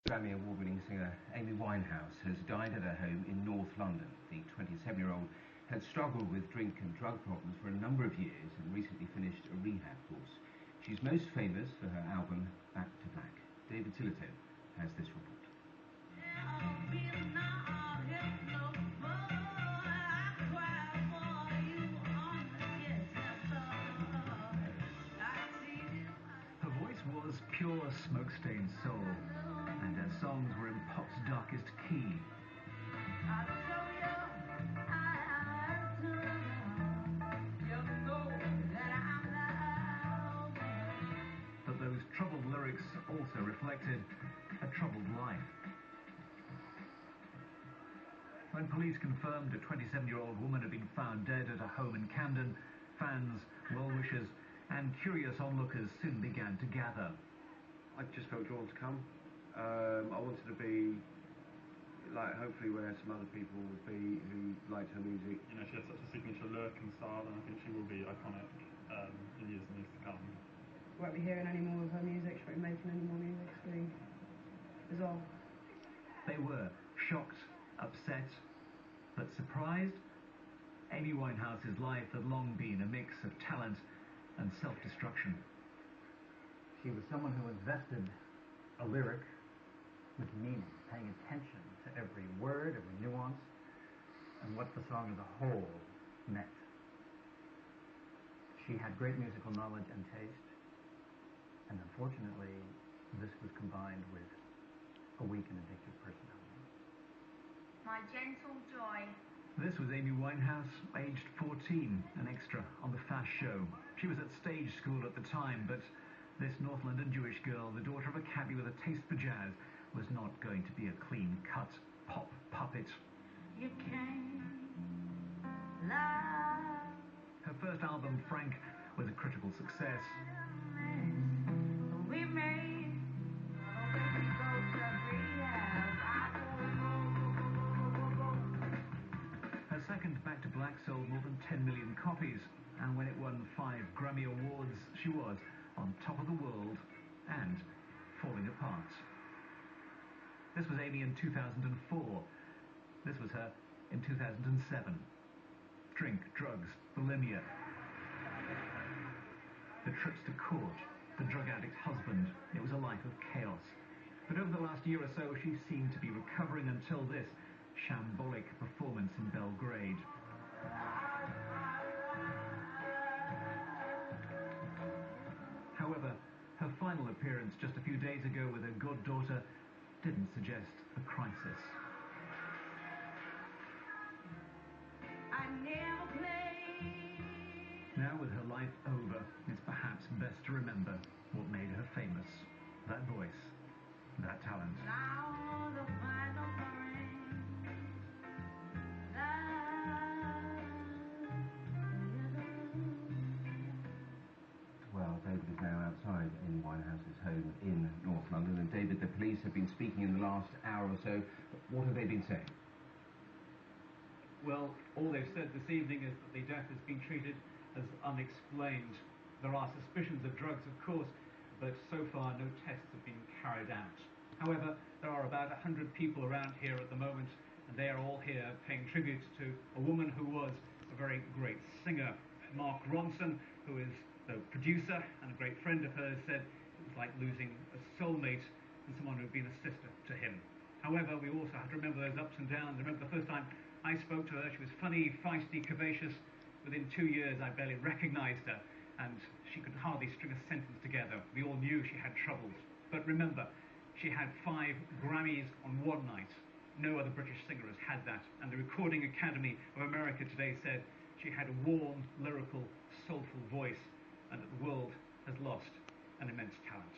Grammy award-winning singer Amy Winehouse has died at her home in North London. The 27-year-old had struggled with drink and drug problems for a number of years and recently finished a rehab course. She's most famous for her album Back to Black. David Sillito has this report. Her voice was pure smoke-stained soul, and her songs were in pop's darkest key. But those troubled lyrics also reflected a troubled life. When police confirmed a 27-year-old woman had been found dead at a home in Camden, fans, well-wishers and curious onlookers soon began to gather. I just felt drawn to come. I wanted to be, like, hopefully where some other people would be who liked her music. You know, she has such a signature look and style, and I think she will be iconic in years and years to come. We won't be hearing any more of her music, she won't be making any more music, it's really bizarre. They were shocked, upset, but surprised. Amy Winehouse's life had long been a mix of talent and self-destruction. She was someone who invested a lyric with meaning, paying attention to every word, every nuance, and what the song as a whole meant. She had great musical knowledge and taste, and unfortunately, this was combined with a weak and addictive personality. My gentle joy. This was Amy Winehouse, aged 14, an extra on the Fast Show. She was at stage school at the time, but this North London Jewish girl, the daughter of a cabbie with a taste for jazz, was not going to be a clean-cut pop puppet. You came, love. Her first album, Frank, was a critical success. We made, Her second, Back to Black, sold more than 10 million copies, and when it won 5 Grammy Awards, she was on top of the world and falling apart. This was Amy in 2004. This was her in 2007. Drink, drugs, bulimia, the trips to court, the drug addict husband. It was a life of chaos. But over the last year or so, she seemed to be recovering until this shambolic performance in Belgrade. However, her final appearance just a few days ago with her goddaughter didn't suggest a crisis. I never played. Now, with her life over, it's perhaps best to remember what made her famous. That voice, that talent. Now the final Well, David is now outside Amy Winehouse's home in North London. And David, the police have been speaking in the last hour or so. What have they been saying? Well, all they've said this evening is that the death has been treated as unexplained. There are suspicions of drugs, of course, but so far no tests have been carried out. However, there are about 100 people around here at the moment, and they are all here paying tribute to a woman who was a very great singer. Mark Ronson, who is the producer and a great friend of hers, said it was like losing a soulmate and someone who had been a sister to him. However, we also have to remember those ups and downs. I remember the first time I spoke to her, she was funny, feisty, curvaceous. Within 2 years, I barely recognized her, and she could hardly string a sentence together. We all knew she had troubles. But remember, she had 5 Grammys on one night. No other British singer has had that. And the Recording Academy of America today said she had a warm, lyrical, soulful voice, and that the world has lost an immense talent.